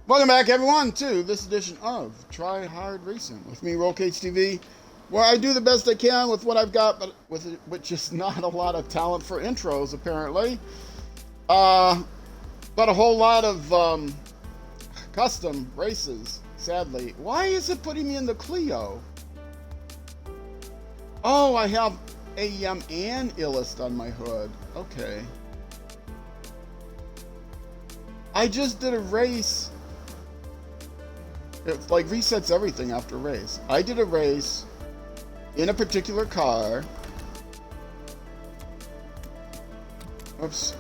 Welcome back, everyone, to this edition of Try Hard Racing with me, RollCageTV, where I do the best I can with what I've got, but which is not a lot of talent for intros, apparently. Uh, but a whole lot of custom races, sadly. Why is it putting me in the Clio? Oh, I have AEM and Illust on my hood. Okay. I just did a race. It like resets everything after a race. I did a race in a particular car. Oops.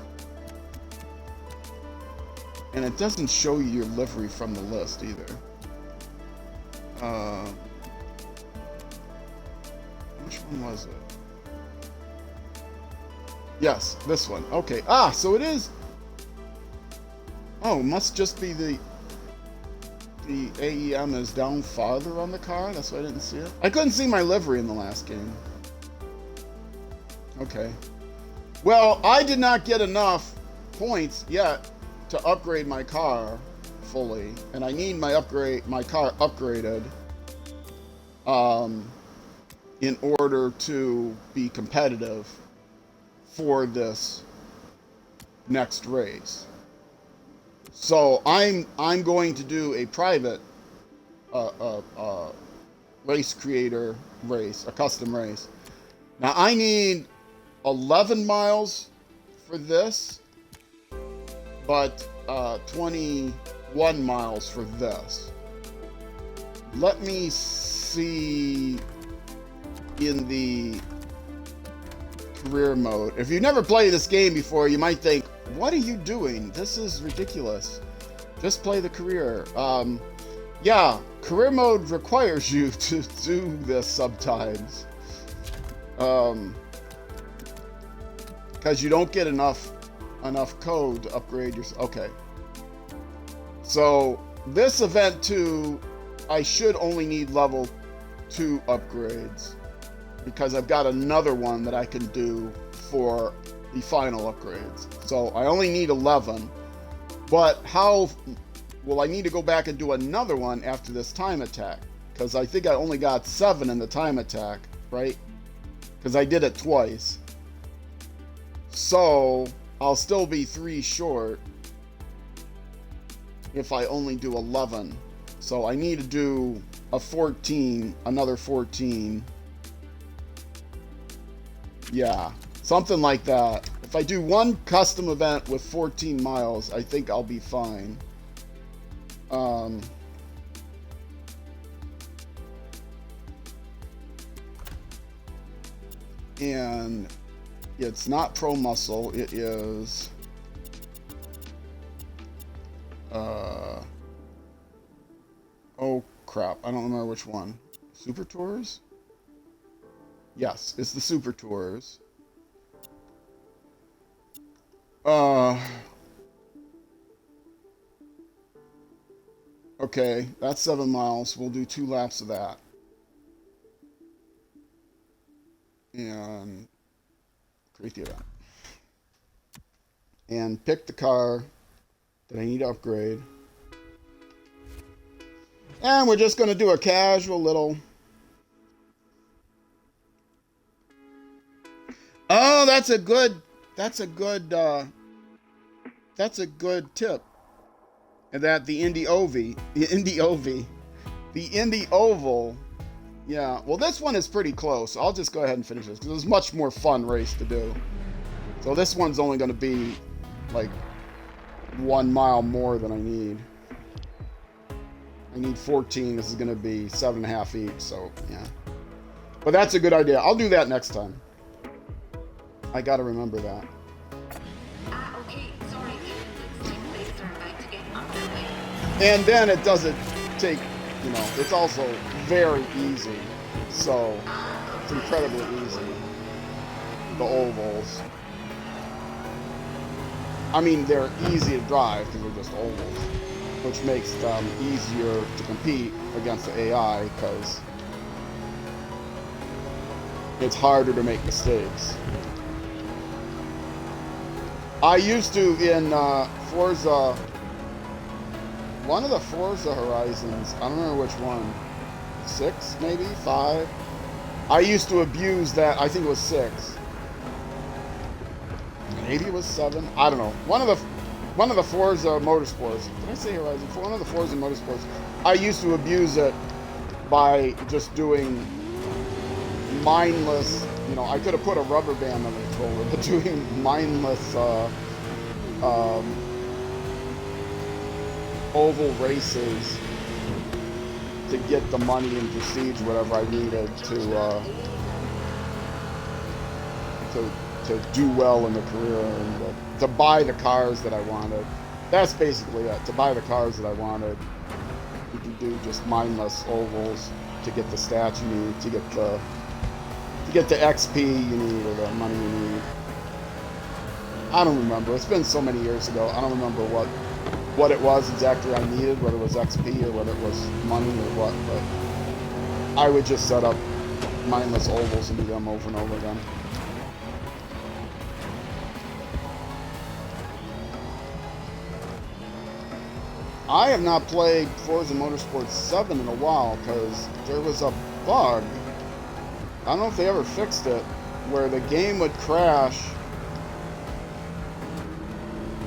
And it doesn't show you your livery from the list either. Which one was it? Yes, this one. Okay. Ah, so it is. Oh, must just be the AEM is down farther on the car. That's why I didn't see it. I couldn't see my livery in the last game. Okay. Well, I did not get enough points yet to upgrade my car fully, and I need my car upgraded in order to be competitive for this next race. So I'm going to do a private race creator race, a custom race. Now I need 11 miles for this, but 21 miles for this. Let me see in the career mode. If you've never played this game before, you might think, what are you doing? This is ridiculous. Just play the career. Yeah, career mode requires you to do this sometimes. Because you don't get enough code to upgrade your... Okay. So, this event 2, I should only need level 2 upgrades. Because I've got another one that I can do for the final upgrades. So I only need 11. But how will I need to go back and do another one after this time attack? Because I think I only got 7 in the time attack, right? Because I did it twice. So I'll still be 3 short if I only do 11. So I need to do a 14, another 14. Yeah, something like that. If I do one custom event with 14 miles, I think I'll be fine. And it's not Pro Muscle, it is... oh crap, I don't remember which one. Super Tours? Yes, it's the Super Tours. Okay, that's 7 miles. We'll do 2 laps of that. And create the event. And pick the car that I need to upgrade. And we're just going to do a casual little... Oh, that's a good tip. And that the Indy Oval, yeah. Well, this one is pretty close. I'll just go ahead and finish this because it's a much more fun race to do. So this one's only going to be like 1 mile more than I need. I need 14. This is going to be 7.5 each. So yeah. But that's a good idea. I'll do that next time. I gotta remember that. Okay, sorry. Things are about to get underway. And then it doesn't take, it's also very easy. So, it's incredibly easy. The ovals. I mean, they're easy to drive because they're just ovals. Which makes them easier to compete against the AI because it's harder to make mistakes. I used to, in Forza one of the Forza Horizons, I don't remember which one, 6 maybe, 5. I used to abuse that. I think it was 6. Maybe it was 7. I don't know. One of the Forza Motorsports. Did I say Horizon? One of the Forza Motorsports. I used to abuse it by just doing mindless. You know, I could have put a rubber band on the controller, but doing mindless oval races to get the money and prestige, whatever I needed to do well in the career and to buy the cars that I wanted. That's basically it. To buy the cars that I wanted, you can do just mindless ovals to get the stats you need, to get the XP you need or the money you need. I don't remember. It's been so many years ago. I don't remember what it was exactly I needed, whether it was XP or whether it was money or what. But I would just set up mindless ovals and do them over and over again. I have not played Forza Motorsport 7 in a while because there was a bug. I don't know if they ever fixed it, where the game would crash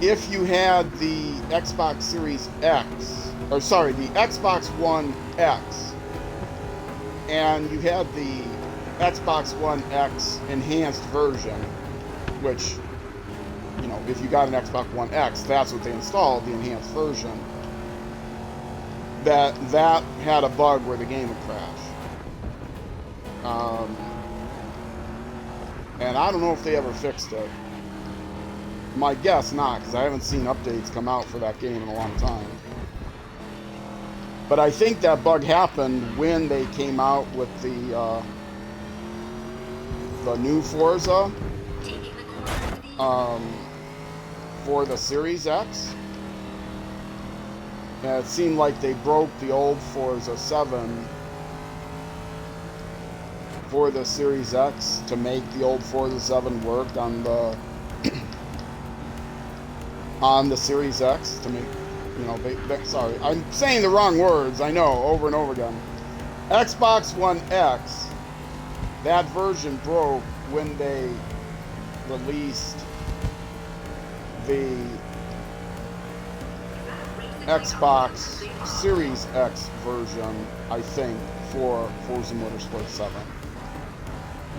if you had the Xbox Series X, or sorry, the Xbox One X, and you had the Xbox One X enhanced version, which, you know, if you got an Xbox One X, that's what they installed, the enhanced version. That had a bug where the game would crash. And I don't know if they ever fixed it. My guess not, because I haven't seen updates come out for that game in a long time. But I think that bug happened when they came out with the new Forza for the Series X. And it seemed like they broke the old Forza 7 for the Series X to make the old Forza 7 work on the on the Series X to make, you know, sorry, I'm saying the wrong words, I know, over and over again. Xbox One X, that version broke when they released the Xbox Series X version, I think, for Forza Motorsport 7.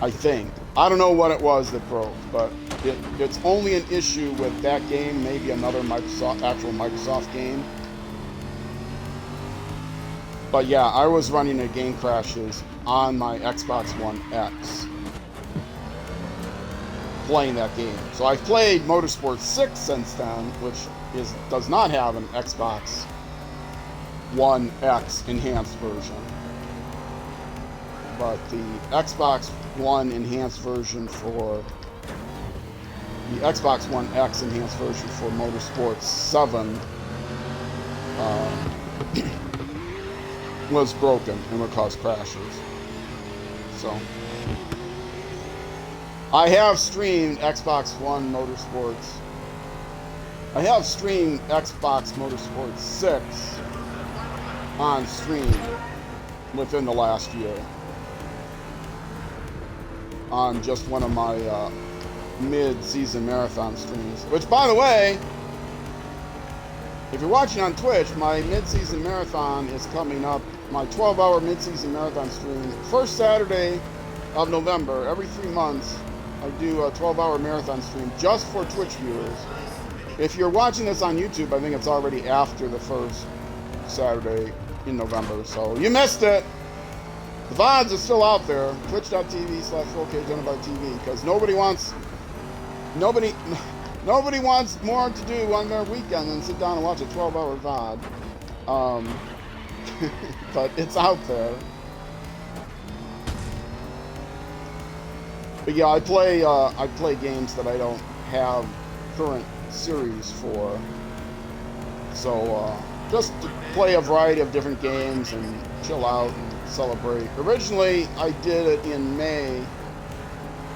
I think. I don't know what it was that broke, but it's only an issue with that game, maybe another actual Microsoft game. But yeah, I was running into game crashes on my Xbox One X playing that game. So I've played Motorsport 6 since then, which does not have an Xbox One X enhanced version. But the Xbox One enhanced version for the Xbox One X enhanced version for Motorsport 7 was broken and would cause crashes. So I have streamed Xbox One Motorsports. I have streamed Xbox Motorsport 6 on stream within the last year on just one of my mid-season marathon streams. Which, by the way, if you're watching on Twitch, my mid-season marathon is coming up. My 12-hour mid-season marathon stream, first Saturday of November, every 3 months, I do a 12-hour marathon stream just for Twitch viewers. If you're watching this on YouTube, I think it's already after the first Saturday in November, so you missed it. The VODs are still out there, twitch.tv/4KGenobardTV, because nobody wants more to do on their weekend than sit down and watch a 12-hour VOD. But it's out there. But yeah, I play games that I don't have current series for. So just to play a variety of different games and chill out and celebrate. Originally, I did it in May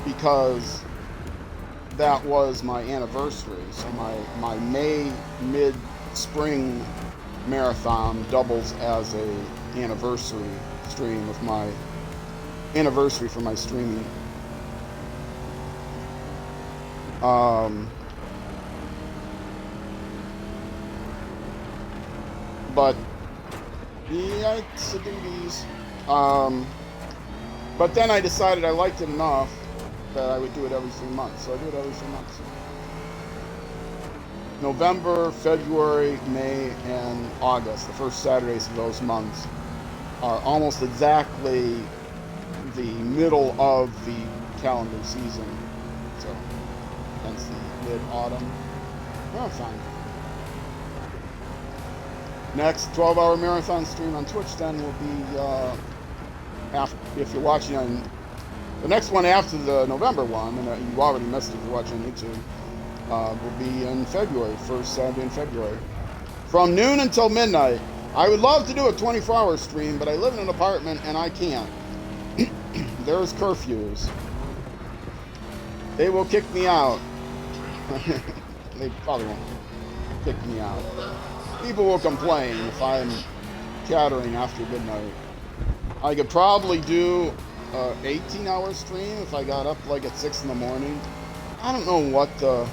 because that was my anniversary. So my May mid-spring marathon doubles as a anniversary stream with my anniversary for my streaming. But yikes a doobies. But then I decided I liked it enough that I would do it every 3 months. So I do it every 3 months. November, February, May, and August, the first Saturdays of those months, are almost exactly the middle of the calendar season. So, hence the mid-autumn. Oh, fine. Next 12-hour marathon stream on Twitch then will be, if you're watching on, the next one after the November one, and you already missed it if you're watching on YouTube, will be in February, first Saturday in February. From noon until midnight. I would love to do a 24-hour stream, but I live in an apartment and I can't. There's curfews. They will kick me out. They probably won't kick me out. People will complain if I'm chattering after midnight. I could probably do an 18-hour stream if I got up like at 6 in the morning. I don't know what the...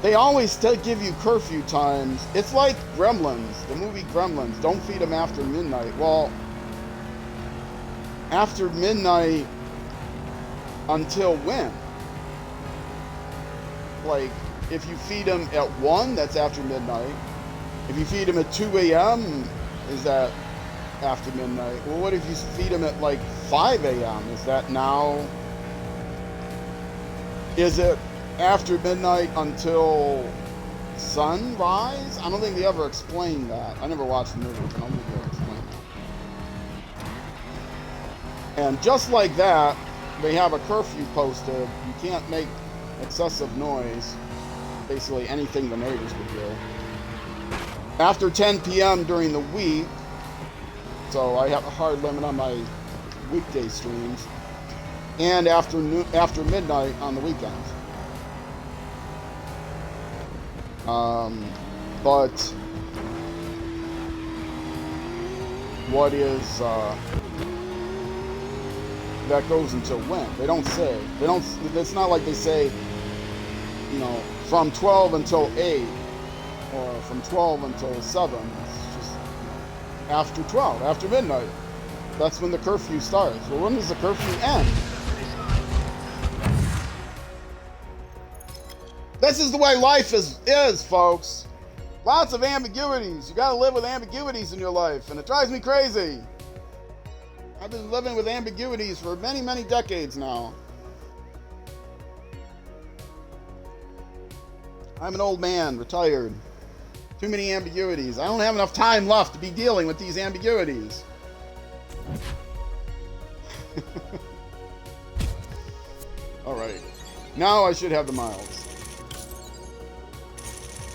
They always give you curfew times. It's like Gremlins, the movie Gremlins. Don't feed them after midnight. Well, after midnight until when? Like, if you feed them at 1, that's after midnight. If you feed them at 2 a.m., is that after midnight? Well, what if you feed them at like 5 a.m.? Is that now? Is it after midnight until sunrise? I don't think they ever explained that. I never watched the movie, but I don't think they ever explained that. And just like that, they have a curfew posted. You can't make excessive noise. Basically anything the neighbors would do. After 10 p.m. during the week, so I have a hard limit on my weekday streams, and after midnight on the weekends. But what is that goes until when? They don't say. They don't. It's not like they say, you know, from 12 until 8 or from 12 until 7. It's just, you know, after 12, after midnight. That's when the curfew starts. Well, when does the curfew end? This is the way life is, folks. Lots of ambiguities. You gotta live with ambiguities in your life, and it drives me crazy. I've been living with ambiguities for many, many decades now. I'm an old man, retired. Too many ambiguities. I don't have enough time left to be dealing with these ambiguities. All right. Now I should have the miles.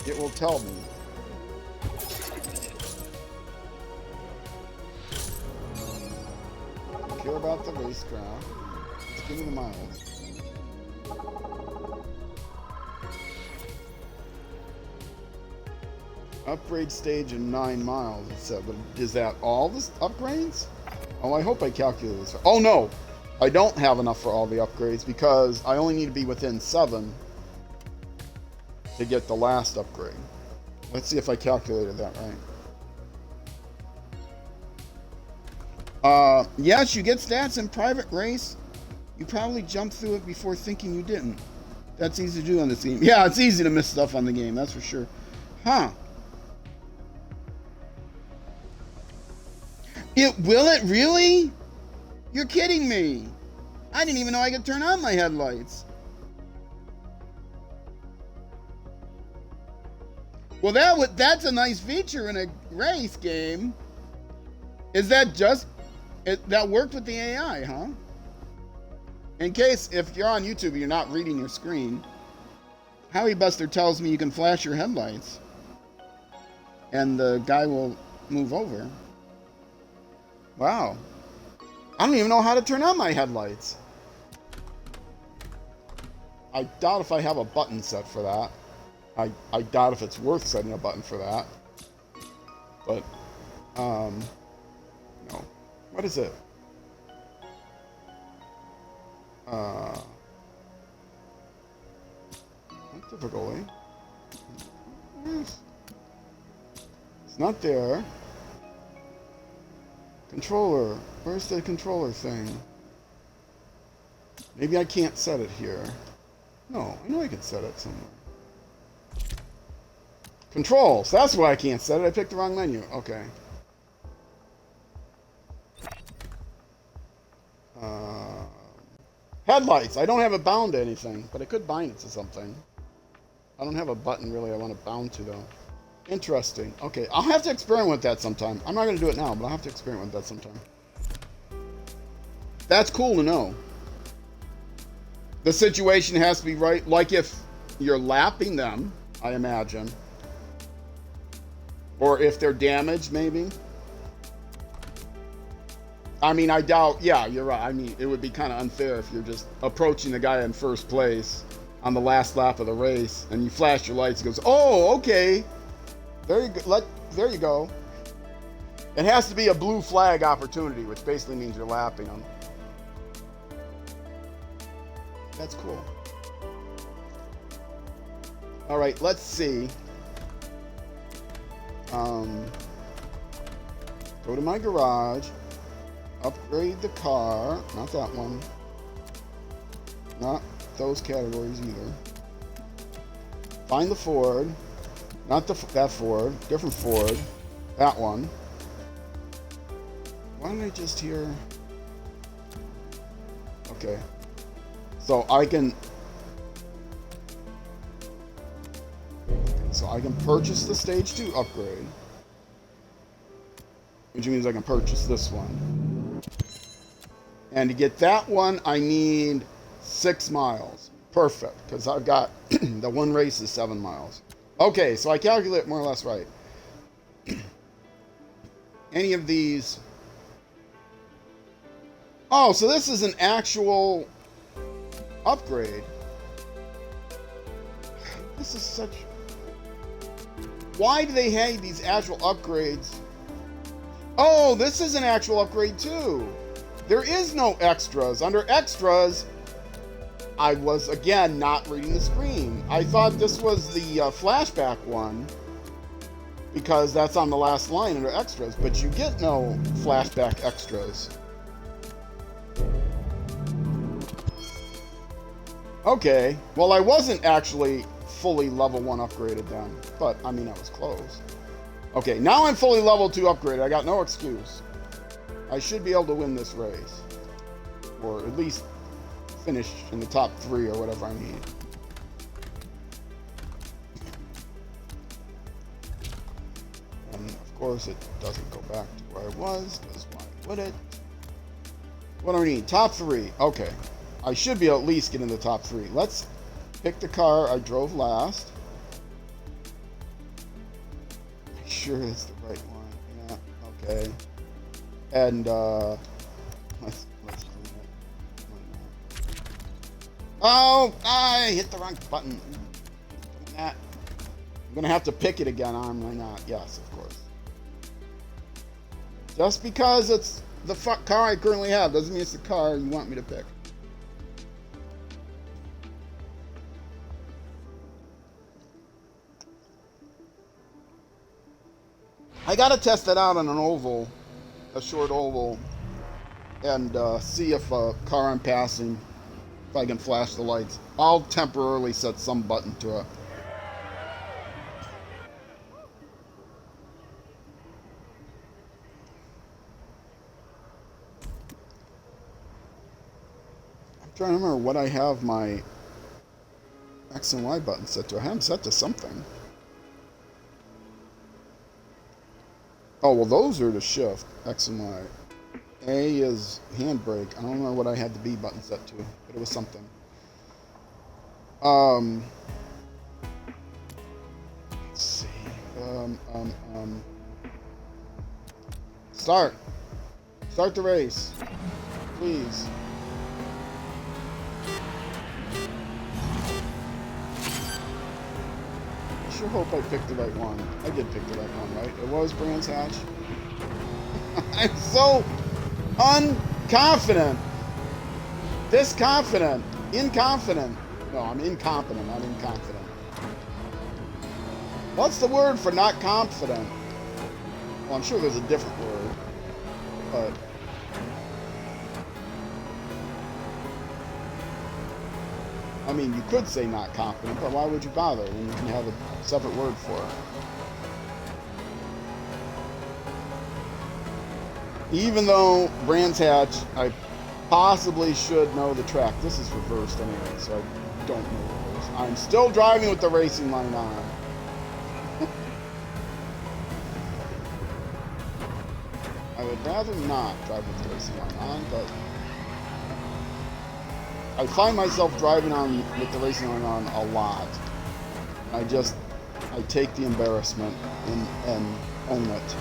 It will tell me. Care about the racecraft. Let's give me the miles. Upgrade stage in 9 miles, it said. But is that all the upgrades? Oh, I hope I calculated this. Oh, no. I don't have enough for all the upgrades because I only need to be within 7 to get the last upgrade. Let's see if I calculated that right. Yes, you get stats in private race. You probably jumped through it before thinking you didn't. That's easy to do on this game. Yeah, it's easy to miss stuff on the game, that's for sure. Huh. Will it really? You're kidding me. I didn't even know I could turn on my headlights. Well, that's a nice feature in a race game. Is that just... that worked with the AI, huh? In case, if you're on YouTube and you're not reading your screen, Howie Buster tells me you can flash your headlights. And the guy will move over. Wow. I don't even know how to turn on my headlights. I doubt if I have a button set for that. I doubt if it's worth setting a button for that. But, no. What is it? Not difficulty. It's not there. Controller. Where's the controller thing? Maybe I can't set it here. No, I know I can set it somewhere. Controls. That's why I can't set it. I picked the wrong menu. Okay. Headlights. I don't have it bound to anything, but I could bind it to something. I don't have a button really I want to bound to though. Interesting. Okay, I'll have to experiment with that sometime. I'm not going to do it now, but I'll have to experiment with that sometime. That's cool to know. The situation has to be right. Like if you're lapping them, I imagine. Or if they're damaged, maybe. I mean, I doubt, yeah, you're right. I mean, it would be kind of unfair if you're just approaching the guy in first place on the last lap of the race and you flash your lights. He goes, oh, okay. There you go. There you go. It has to be a blue flag opportunity, which basically means you're lapping them. That's cool. All right, let's see. Go to my garage. Upgrade the car. Not that one. Not those categories either. Find the Ford. Not that Ford. Different Ford. That one. Why did I just hear? Okay. So I can purchase the stage 2 upgrade, which means I can purchase this one. And to get that one, I need 6 miles. Perfect, because I've got the one race is 7 miles. Okay, so I calculate more or less right. Any of these? Oh, so this is an actual upgrade. This is such... Why do they have these actual upgrades? Oh, this is an actual upgrade too. There is no extras. Under extras, I was, again, not reading the screen. I thought this was the flashback one because that's on the last line under extras, but you get no flashback extras. Okay, well, I wasn't actually fully level 1 upgraded then, but I mean, I was close. Okay, now I'm fully level 2 upgraded. I got no excuse. I should be able to win this race, or at least finish in the top 3 or whatever I need. And of course, it doesn't go back to where I was, because why would it? What do I need? Top 3. Okay. I should be able to at least get in the top 3. Let's pick the car I drove last. Make sure it's the right one. Yeah, okay. And let's clean it. Oh, I hit the wrong button. I'm gonna have to pick it again, am I not? Yes, of course. Just because it's the car I currently have doesn't mean it's the car you want me to pick. I gotta test it out on an oval, a short oval, and see if a car I'm passing, if I can flash the lights. I'll temporarily set some button to it. I'm trying to remember what I have my X and Y button set to. I have them set to something. Oh, well, those are to shift, X and Y. A is handbrake. I don't remember what I had the B button set to, but it was something. Let's see. Start. Start the race. Please. sure hope I picked the right one. I did pick the right one, right? It was Brands Hatch. I'm so unconfident. Disconfident. Inconfident. No, I'm incompetent, not inconfident. What's the word for not confident? Well, I'm sure there's a different word, but... I mean, you could say not confident, but why would you bother when you can have a separate word for it? Even though Brands Hatch, I possibly should know the track. This is reversed anyway, so I don't know reverse. I'm still driving with the racing line on. I would rather not drive with the racing line on, but I find myself driving on with the racing line on a lot. I take the embarrassment and own it.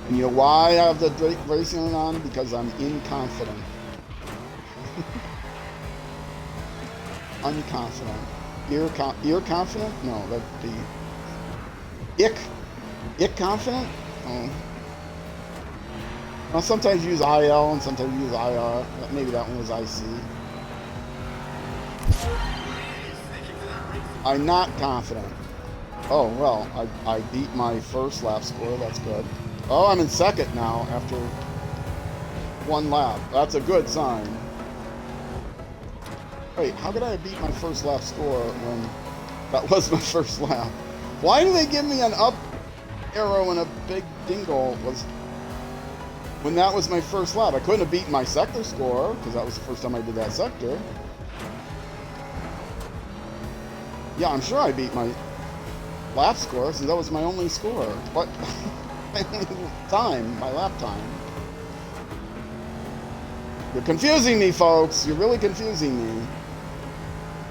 And you know why I have the racing line on? Because I'm inconfident. Unconfident. Ear confident? No, that'd be... Ick confident? Oh. Well, sometimes you use IL and sometimes you use IR. Maybe that one was IC. I'm not confident. Oh, well, I beat my first lap score. That's good. Oh, I'm in second now after one lap. That's a good sign. Wait, how could I have beat my first lap score when that was my first lap? Why do they give me an up arrow and a big dingle when that was my first lap? I couldn't have beaten my sector score because that was the first time I did that sector. Yeah, I'm sure I beat my lap score since that was my only score. What? My lap time. You're confusing me, folks. You're really confusing me.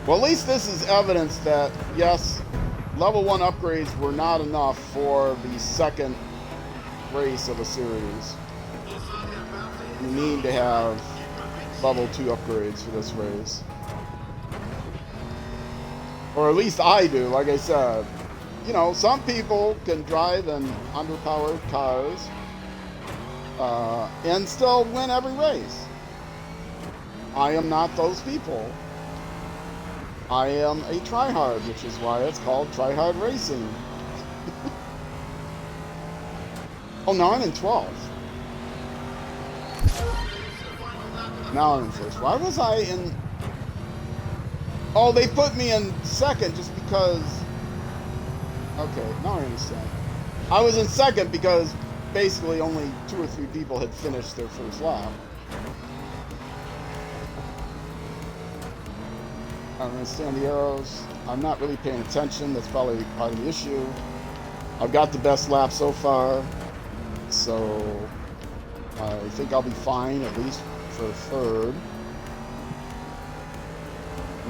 Well, at least this is evidence that, yes, level 1 upgrades were not enough for the second race of a series. You need to have level 2 upgrades for this race. Or at least I do, like I said. You know, some people can drive in underpowered cars and still win every race. I am not those people. I am a tryhard, which is why it's called tryhard racing. Oh, now I'm in 12th. Now I'm in first. Why was I in... Oh, they put me in second just because... Okay, now I understand. I was in second because basically only 2 or 3 people had finished their first lap. I don't understand the arrows. I'm not really paying attention. That's probably part of the issue. I've got the best lap so far, so I think I'll be fine, at least for third.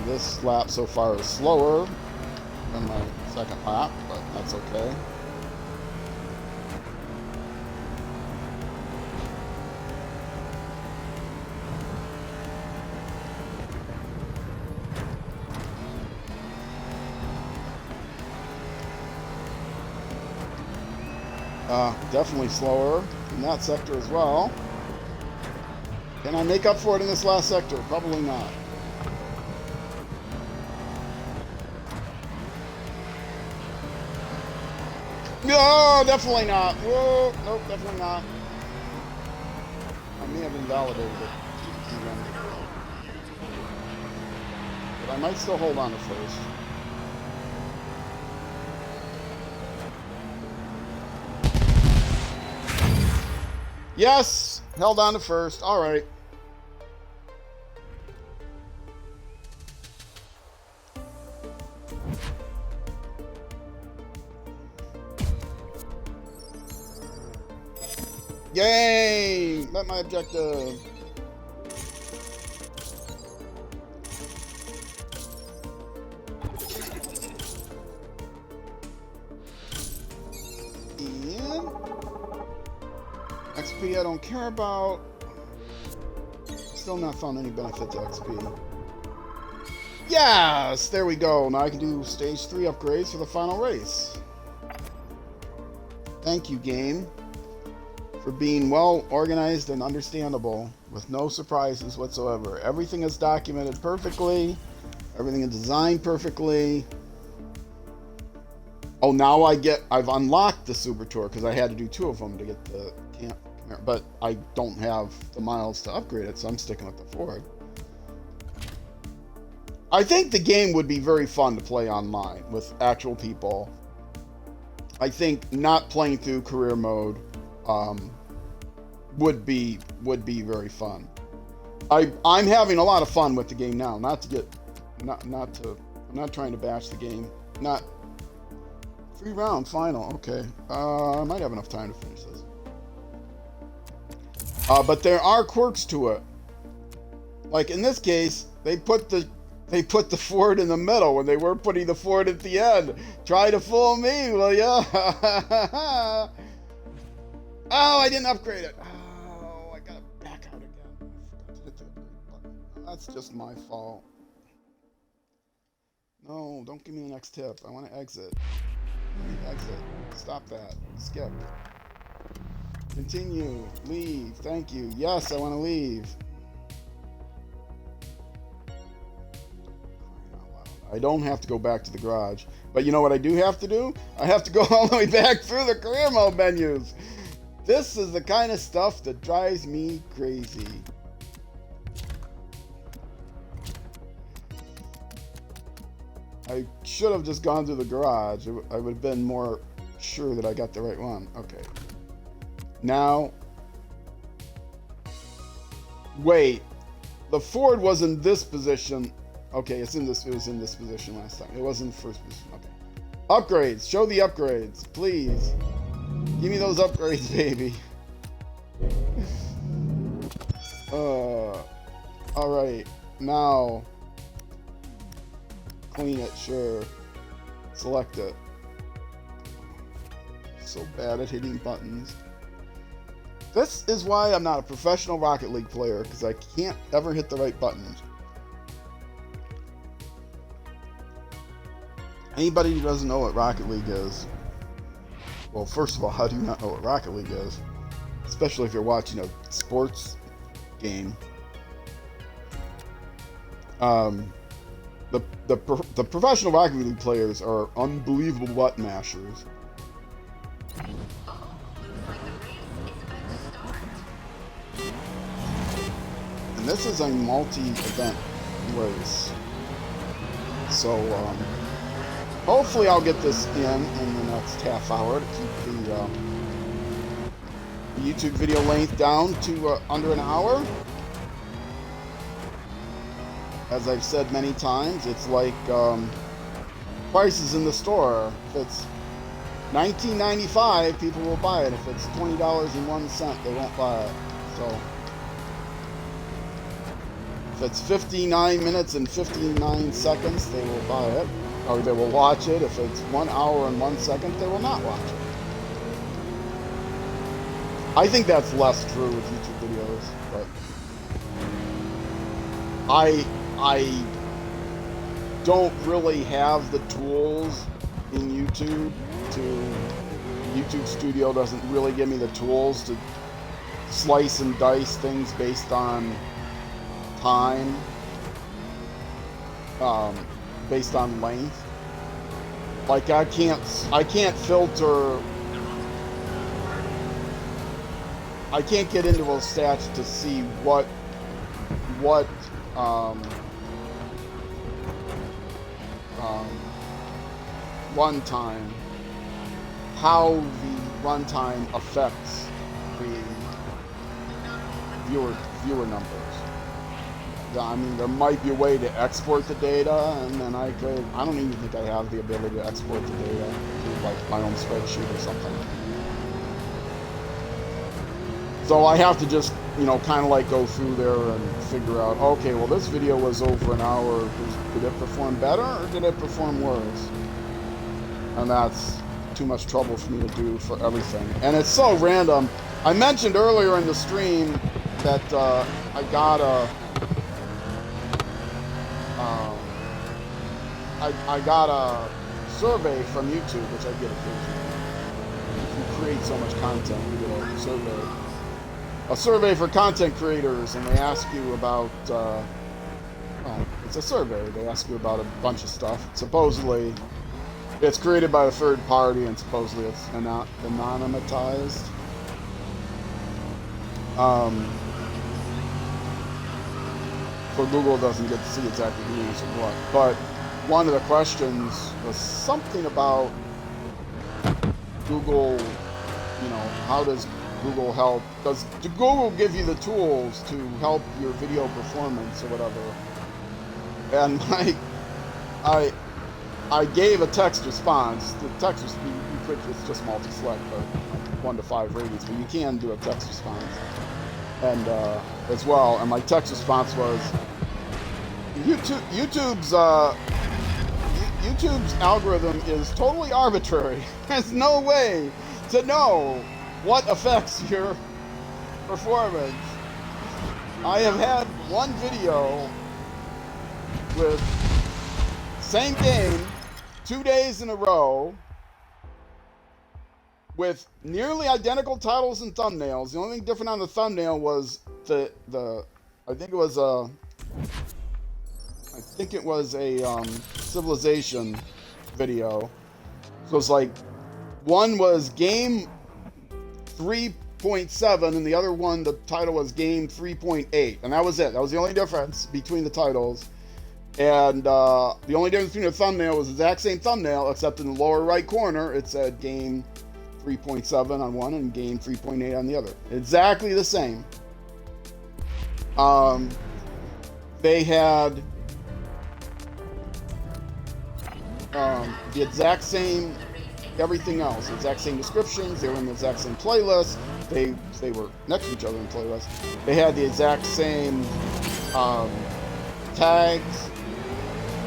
This lap so far is slower than my second lap, but that's okay. Definitely slower in that sector as well. Can I make up for it in this last sector? Probably not. No, definitely not. Whoa, nope, definitely not. I may have invalidated it even. But I might still hold on to first. Yes! Held on to first. All right. Yay! Met my objective. And XP I don't care about. Still not found any benefit to XP. Yes, there we go. Now I can do stage 3 upgrades for the final race. Thank you, game, for being well organized and understandable with no surprises whatsoever. Everything is documented perfectly. Everything is designed perfectly. Oh, now I've unlocked the Super Tour because I had to do 2 of them to get the camp. But I don't have the miles to upgrade it, so I'm sticking with the Ford. I think the game would be very fun to play online with actual people. I think not playing through career mode would be very fun. I'm having a lot of fun with the game now. I'm not trying to bash the game. Not 3 round final. Okay, I might have enough time to finish this. But there are quirks to it. Like in this case, they put the Ford in the middle when they were putting the Ford at the end. Try to fool me, will ya? Oh, I didn't upgrade it. Oh, I gotta back out again. I forgot to hit the upgrade button. That's just my fault. No, don't give me the next tip. I want to exit. Exit. Stop that. Skip. Continue. Leave. Thank you. Yes, I want to leave. I don't have to go back to the garage. But you know what I do have to do? I have to go all the way back through the career mode menus. This is the kind of stuff that drives me crazy. I should have just gone to the garage. I would have been more sure that I got the right one. Okay. Now, wait. The Ford was in this position. Okay, it was in this position last time. It wasn't the first position. Okay. Upgrades. Show the upgrades, please. Give me those upgrades, baby. All right. Now, clean it. Sure. Select it. So bad at hitting buttons. This is why I'm not a professional Rocket League player, because I can't ever hit the right buttons. Anybody who doesn't know what Rocket League is, well, first of all, how do you not know what Rocket League is? Especially if you're watching a sports game. The professional Rocket League players are unbelievable button mashers. And this is a multi-event race. So, hopefully I'll get this in the next half hour to keep the YouTube video length down to under an hour. As I've said many times, it's like prices in the store. If it's $19.95, people will buy it. If it's $20.01, they won't buy it. So if it's 59 minutes and 59 seconds, they will buy it, or they will watch it. If it's 1 hour and 1 second, they will not watch it. I think that's less true with YouTube videos, but I don't really have the tools in YouTube YouTube Studio doesn't really give me the tools to slice and dice things based on time, based on length. Like I can't filter. I can't get into those stats to see what runtime, how the runtime affects the viewer numbers. I mean, there might be a way to export the data, and then I don't even think I have the ability to export the data to like my own spreadsheet or something. So I have to just, kind of like go through there and figure out, okay, well this video was over an hour. Did it perform better or did it perform worse? And that's too much trouble for me to do for everything. And it's so random. I mentioned earlier in the stream that I got I got a survey from YouTube, which I get occasionally. If you create so much content, you get a survey. A survey for content creators, and they ask you about, it's a survey. They ask you about a bunch of stuff. Supposedly, it's created by a third party, and supposedly it's anonymized. So Google doesn't get to see exactly who answered what. But one of the questions was something about Google, how does Google help? Does Google give you the tools to help your video performance or whatever? And I gave a text response. The text it's just multi-select, but 1 to 5 ratings, but you can do a text response. And as well, and my text response was, YouTube's algorithm is totally arbitrary. There's no way to know what affects your performance. I have had one video with same game 2 days in a row with nearly identical titles and thumbnails. The only thing different on the thumbnail was I think it was a Civilization video. So it's like one was game 3.7 and the other one, the title was game 3.8, and that was it. That was the only difference between the titles. And the only difference between the thumbnail was the exact same thumbnail, except in the lower right corner it said game 3.7 on one and game 3.8 on the other. Exactly the same. They had the exact same everything else, the exact same descriptions. They were in the exact same playlist. They were next to each other in playlists. They had the exact same tags.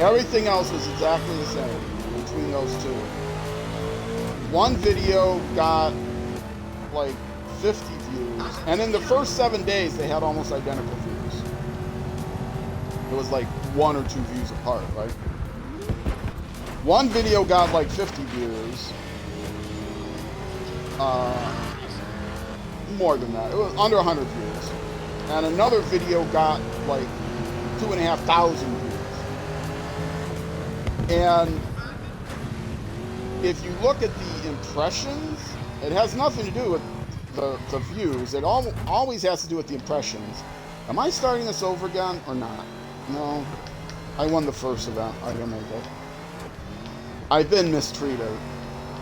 Everything else was exactly the same between those two. One video got like 50 views, and in the first 7 days they had almost identical views. It was like 1 or 2 views apart, right? One video got like 50 views. More than that. It was under 100 views. And another video got like 2,500 views. And if you look at the impressions, it has nothing to do with the views. It always has to do with the impressions. Am I starting this over again or not? No. I won the first event. I don't know that. I've been mistreated.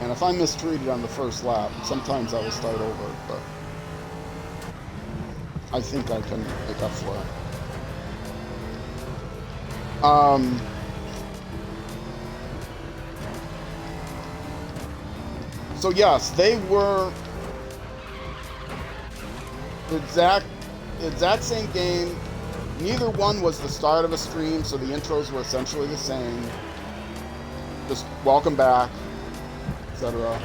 And if I'm mistreated on the first lap, sometimes I will start over, but I think I can make up for it. So yes, they were the exact same game. Neither one was the start of a stream, so the intros were essentially the same. Just welcome back, etc.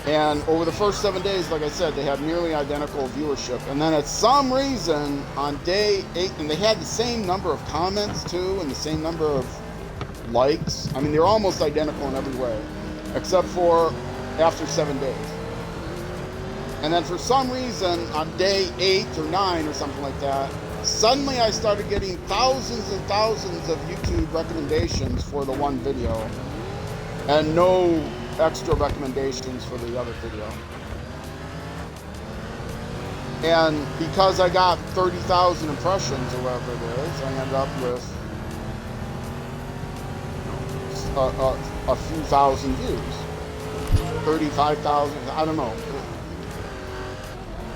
And over the first 7 days, like I said, they had nearly identical viewership. And then at some reason, on day 8, and they had the same number of comments too, and the same number of likes. I mean, they're almost identical in every way, except for after 7 days. And then for some reason, on day 8 or 9 or something like that, suddenly I started getting thousands and thousands of YouTube recommendations for the one video, and no extra recommendations for the other video. And because I got 30,000 impressions or whatever it is, I end up with a few thousand views. 35,000, I don't know.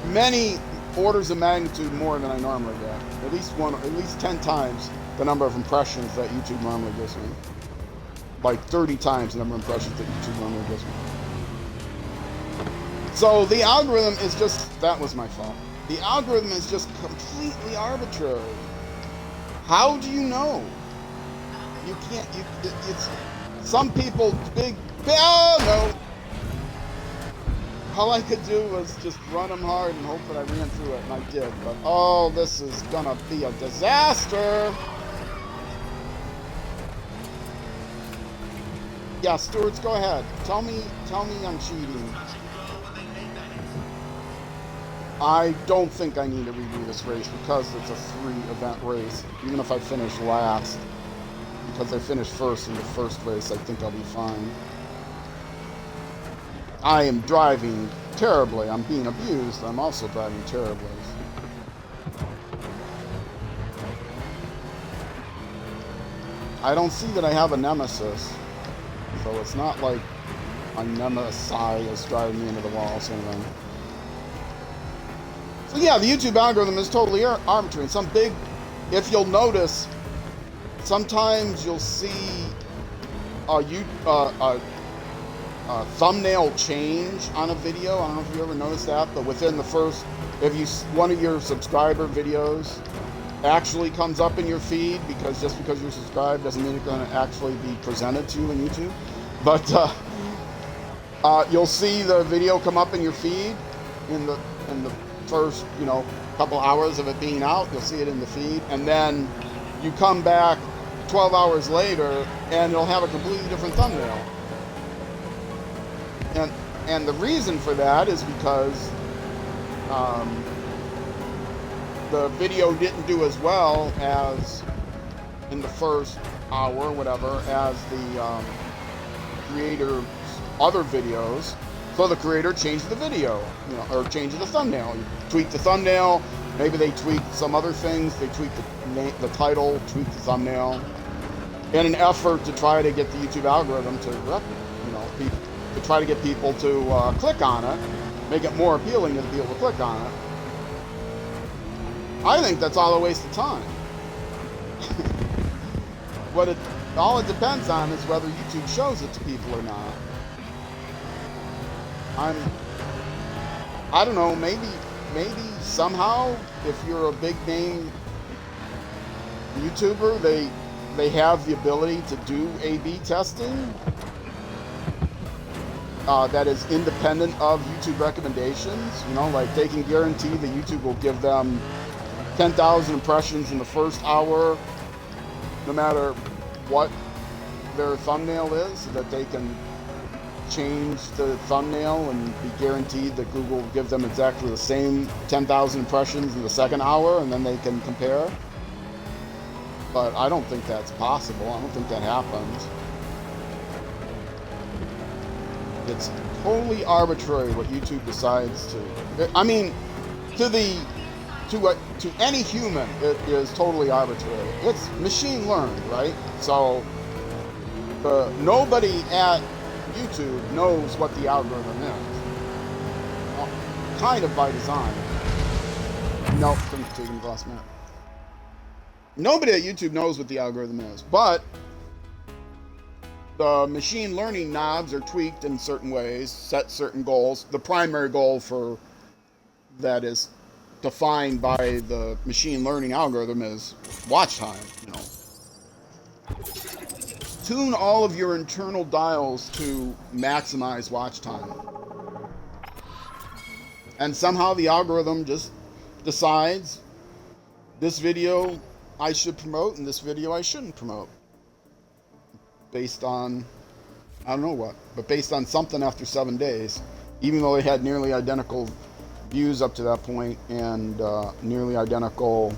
Many orders of magnitude more than I normally get. At least 10 times the number of impressions that YouTube normally gives me. Like 30 times the number of impressions that YouTube normally gives me. So the algorithm is just, that was my fault. The algorithm is just completely arbitrary. How do you know? You can't, it's, some people, oh no! All I could do was just run them hard and hope that I ran through it, and I did. But oh, this is gonna be a disaster. Yeah, Stewards, go ahead. Tell me I'm cheating. I don't think I need to redo this race because it's a 3-event race. Even if I finish last, because I finished first in the first race, I think I'll be fine. I am driving terribly. I'm being abused. I'm also driving terribly. I don't see that I have a nemesis, so it's not like my nemesis is driving me into the wall or something. So yeah, the YouTube algorithm is totally arbitrary. Some big, if you'll notice, sometimes you'll see a thumbnail change on a video. I don't know if you ever noticed that, but within the first, if one of your subscriber videos actually comes up in your feed, because just because you're subscribed doesn't mean it's going to actually be presented to you on YouTube. But you'll see the video come up in your feed in the first, couple hours of it being out. You'll see it in the feed, and then you come back 12 hours later and it'll have a completely different thumbnail. And the reason for that is because the video didn't do as well as in the first hour, whatever, as the creator's other videos. So the creator changed the video, or changed the thumbnail. You tweak the thumbnail. Maybe they tweak some other things. They tweak the title, tweak the thumbnail, in an effort to try to get the YouTube algorithm to try to get people to click on it, make it more appealing to the people to click on it. I think that's all a waste of time. All it depends on is whether YouTube shows it to people or not. I don't know, maybe somehow, if you're a big name YouTuber, they have the ability to do A/B testing that is independent of YouTube recommendations. Like they can guarantee that YouTube will give them 10,000 impressions in the first hour, no matter what their thumbnail is, so that they can change the thumbnail and be guaranteed that Google will give them exactly the same 10,000 impressions in the second hour, and then they can compare. But I don't think that's possible. I don't think that happens. It's totally arbitrary what YouTube decides to. I mean, to any human, it is totally arbitrary. It's machine learned, right? So nobody at YouTube knows what the algorithm is. Kind of by design. Nope, couldn't take the last minute. Nobody at YouTube knows what the algorithm is, but the machine learning knobs are tweaked in certain ways, set certain goals. The primary goal for that is defined by the machine learning algorithm is watch time. Tune all of your internal dials to maximize watch time. And somehow the algorithm just decides this video I should promote and this video I shouldn't promote. Based on, I don't know what, but based on something after 7 days, even though they had nearly identical views up to that point and nearly identical,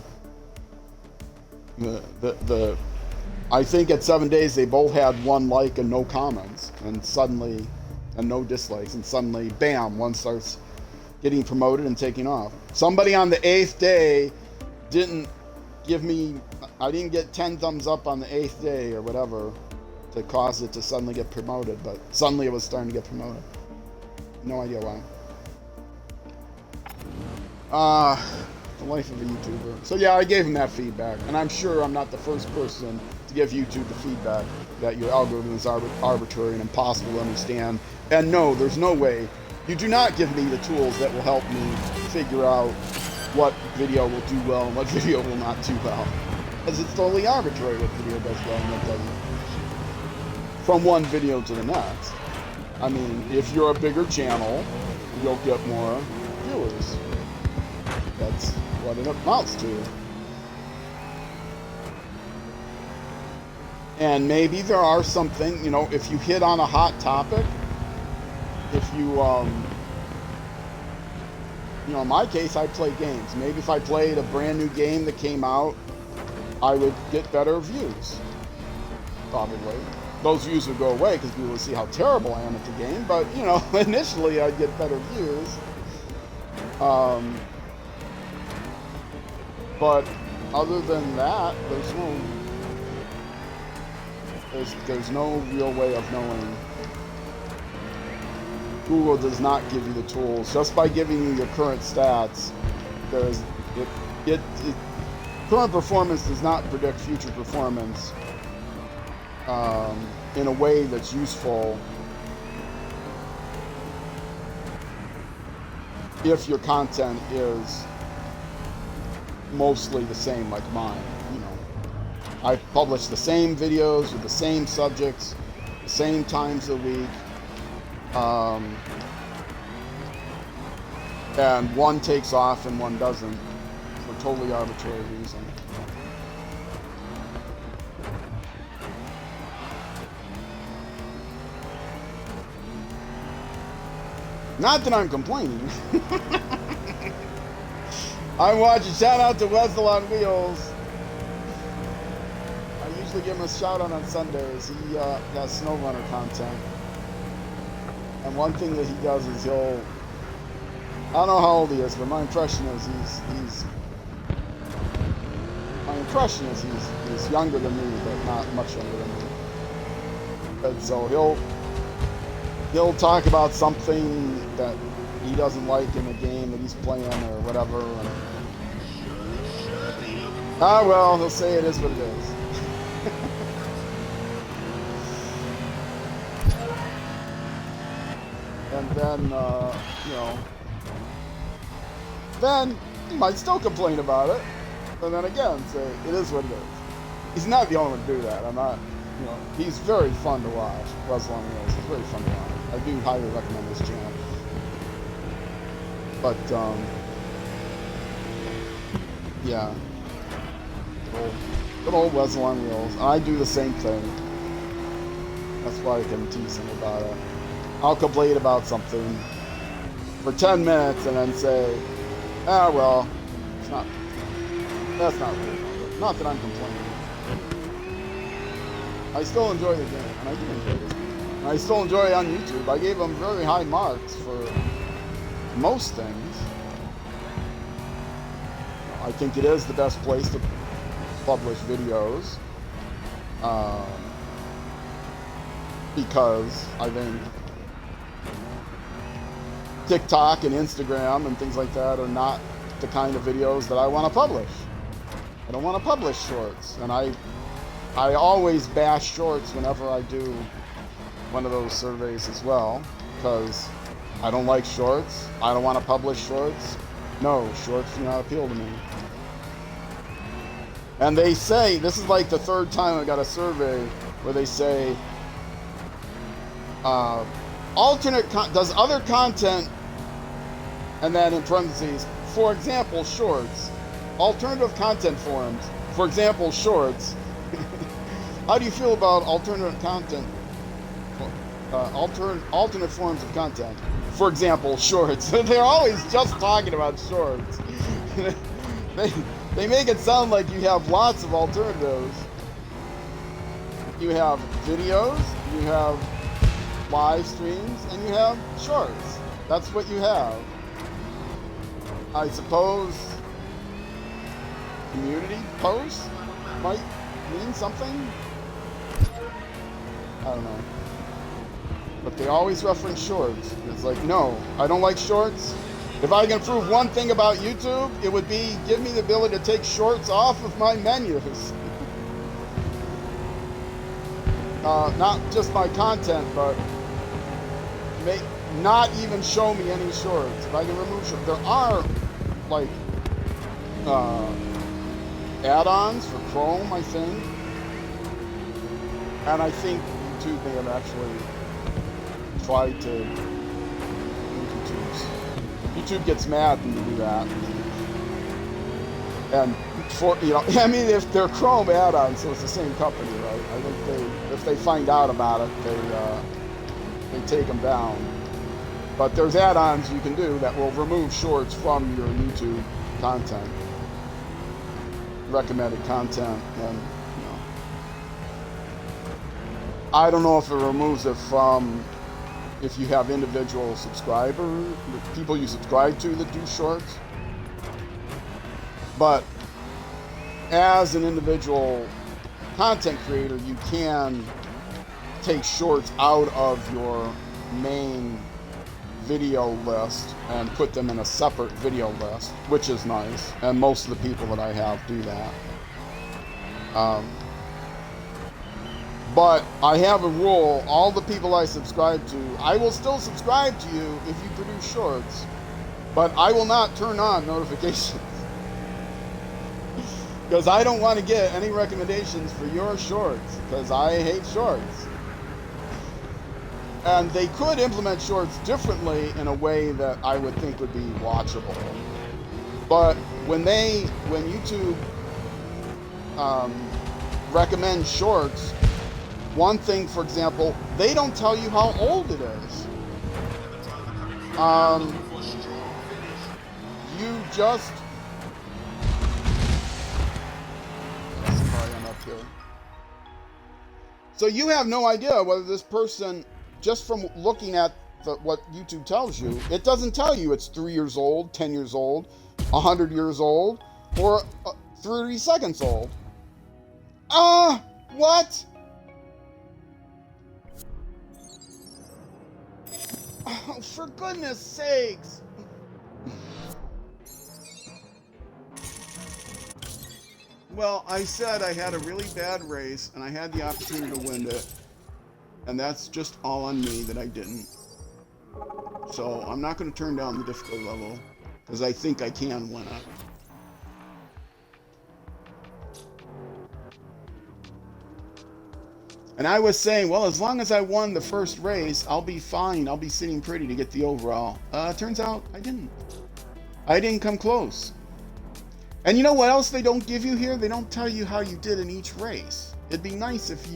I think at 7 days they both had 1 like and no comments, and no dislikes, and suddenly, bam, one starts getting promoted and taking off. Somebody on the 8th day didn't give me, I didn't get 10 thumbs up on the 8th day or whatever to cause it to suddenly get promoted, but suddenly it was starting to get promoted. No idea why. The life of a YouTuber. So yeah, I gave him that feedback, and I'm sure I'm not the first person to give YouTube the feedback that your algorithm is arbitrary and impossible to understand. And no, there's no way. You do not give me the tools that will help me figure out what video will do well and what video will not do well. Because it's totally arbitrary what video does well and what doesn't. From one video to the next. I mean, if you're a bigger channel, you'll get more viewers. That's what it amounts to. And maybe there are something, you know, if you hit on a hot topic, if you, you know, in my case, I play games. Maybe if I played a brand new game that came out, I would get better views. Probably. Those views would go away because people would see how terrible I am at the game. But, you know, initially I'd get better views. But other than that, there's no real way of knowing. Google does not give you the tools. Just by giving you your current stats, current performance does not predict future performance in a way that's useful if your content is mostly the same like mine. You know, I publish the same videos with the same subjects, the same times a week, and one takes off and one doesn't for totally arbitrary reason. Not that I'm complaining. I'm watching. Shout out to Wessel on Wheels. I usually give him a shout out on Sundays. He has snow runner content. And one thing that he does is I don't know how old he is, but my impression is he's younger than me, but not much younger than me. And so he'll talk about something that he doesn't like in a game that he's playing or whatever. And, well, he'll say it is what it is. And then, you know, then he might still complain about it. And then again, say, it is what it is. He's not the only one to do that. I'm not, you know, he's very fun to watch. Wessel on Wheels. He's very fun to watch. I do highly recommend this channel. But, yeah. Good old Wessel on Wheels. And I do the same thing. That's why I can tease him about it. I'll complain about something for 10 minutes and then say, well, that's not real. Not that I'm complaining. I still enjoy the game, and I do enjoy this game. And I still enjoy it on YouTube. I gave them very high marks for most things. I think it is the best place to publish videos. Because I think TikTok and Instagram and things like that are not the kind of videos that I want to publish. I don't want to publish shorts, and I always bash shorts whenever I do one of those surveys as well, because I don't like shorts. I don't want to publish shorts. No, shorts do not appeal to me. And they say, this is like the third time I got a survey where they say, does other content, and then in parentheses, for example, shorts, alternative content forums, for example, shorts. How do you feel about alternative content, alternate forms of content? For example, shorts. They're always just talking about shorts. They make it sound like you have lots of alternatives. You have videos, you have live streams, and you have shorts. That's what you have. I suppose community posts might mean something. I don't know. But they always reference shorts. It's like, no, I don't like shorts. If I can prove one thing about YouTube, it would be give me the ability to take shorts off of my menus. Not just my content, but not even show me any shorts. If I can remove shorts. There are, like, add-ons for Chrome, I think. And I think YouTube may have actually tried to... YouTube gets mad when you do that. And for, you know, I mean, if they're Chrome add-ons, so it's the same company, right? I think if they find out about it, they take them down. But there's add-ons you can do that will remove shorts from your YouTube content, recommended content, and you know, I don't know if it removes it from if you have individual subscribers, people you subscribe to that do shorts. But as an individual content creator, you can take shorts out of your main video list and put them in a separate video list, which is nice. And most of the people that I have do that. But I have a rule, all the people I subscribe to, I will still subscribe to you if you produce shorts, but I will not turn on notifications. Because I don't want to get any recommendations for your shorts, because I hate shorts. And they could implement shorts differently in a way that I would think would be watchable. But when YouTube recommends shorts, one thing, for example, they don't tell you how old it is. You just... So you have no idea whether this person, just from looking at what YouTube tells you, it doesn't tell you it's 3 years old, 10 years old, 100 years old, or 30 seconds old. What? Oh, for goodness sakes. Well, I said I had a really bad race, and I had the opportunity to win it. And that's just all on me that I didn't. So I'm not going to turn down the difficulty level, because I think I can win it. And I was saying, well, as long as I won the first race, I'll be fine. I'll be sitting pretty to get the overall. Turns out I didn't. I didn't come close. And you know what else they don't give you here? They don't tell you how you did in each race. It'd be nice if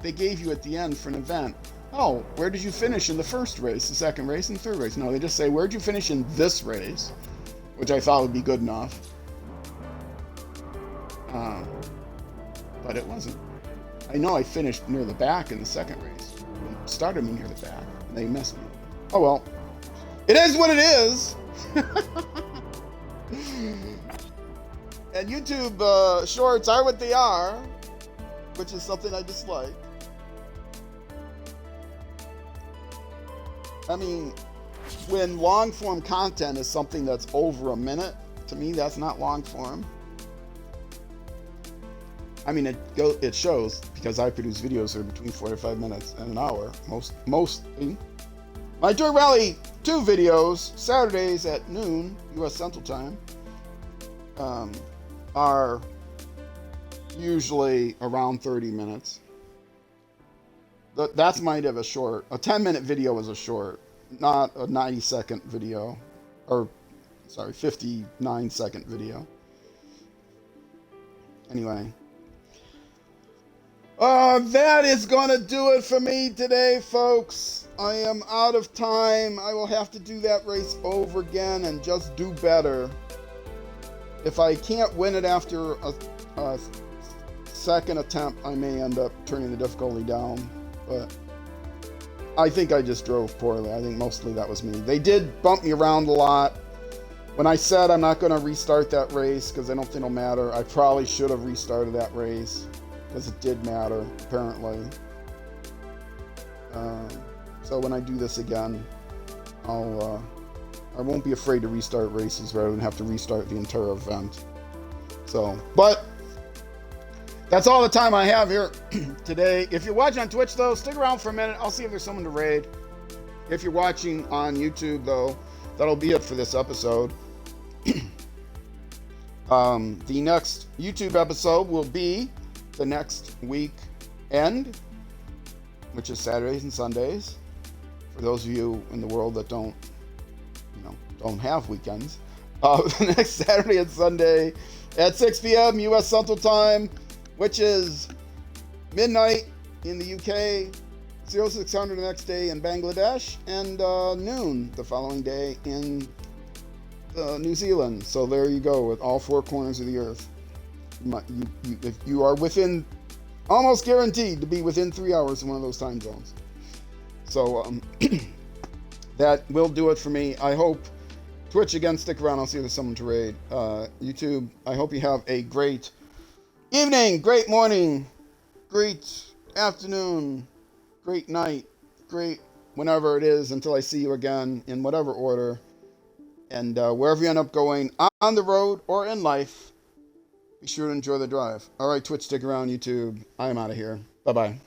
they gave you at the end for an event, oh, where did you finish in the first race, the second race, and the third race? No, they just say, where'd you finish in this race? Which I thought would be good enough. But it wasn't. I know I finished near the back in the second race. They started me near the back, and they missed me. Oh well. It is what it is! And YouTube shorts are what they are, which is something I dislike. I mean, when long form content is something that's over a minute, to me that's not long form. I mean, it shows, because I produce videos that are between 45 minutes and an hour. Mostly. My Dirt Rally 2 videos, Saturdays at noon, U.S. Central Time, are usually around 30 minutes. That's mind of a short. A 10-minute video is a short, not a 90-second video. Or, sorry, 59-second video. Anyway. That is going to do it for me today, folks. I am out of time. I will have to do that race over again and just do better. If I can't win it after a second attempt, I may end up turning the difficulty down. But I think I just drove poorly. I think mostly that was me. They did bump me around a lot. When I said I'm not going to restart that race because I don't think it'll matter, I probably should have restarted that race because it did matter, apparently. So when I do this again, I won't be afraid to restart races rather than have to restart the entire event. So, but that's all the time I have here today. If you're watching on Twitch, though, stick around for a minute. I'll see if there's someone to raid. If you're watching on YouTube, though, that'll be it for this episode. The next YouTube episode will be the next weekend, which is Saturdays and Sundays. For those of you in the world that don't have weekends. The next Saturday and Sunday at 6 p.m. U.S. Central Time, which is midnight in the UK, 0600 the next day in Bangladesh, and noon the following day in New Zealand. So there you go, with all four corners of the earth. If you are within, almost guaranteed to be within 3 hours in one of those time zones. So that will do it for me. I hope Twitch, again, stick around. I'll see if there's someone to raid. YouTube, I hope you have a great evening, great morning, great afternoon, great night, great whenever it is, until I see you again in whatever order. And wherever you end up going, on the road or in life, be sure to enjoy the drive. All right, Twitch, stick around. YouTube, I am out of here. Bye-bye.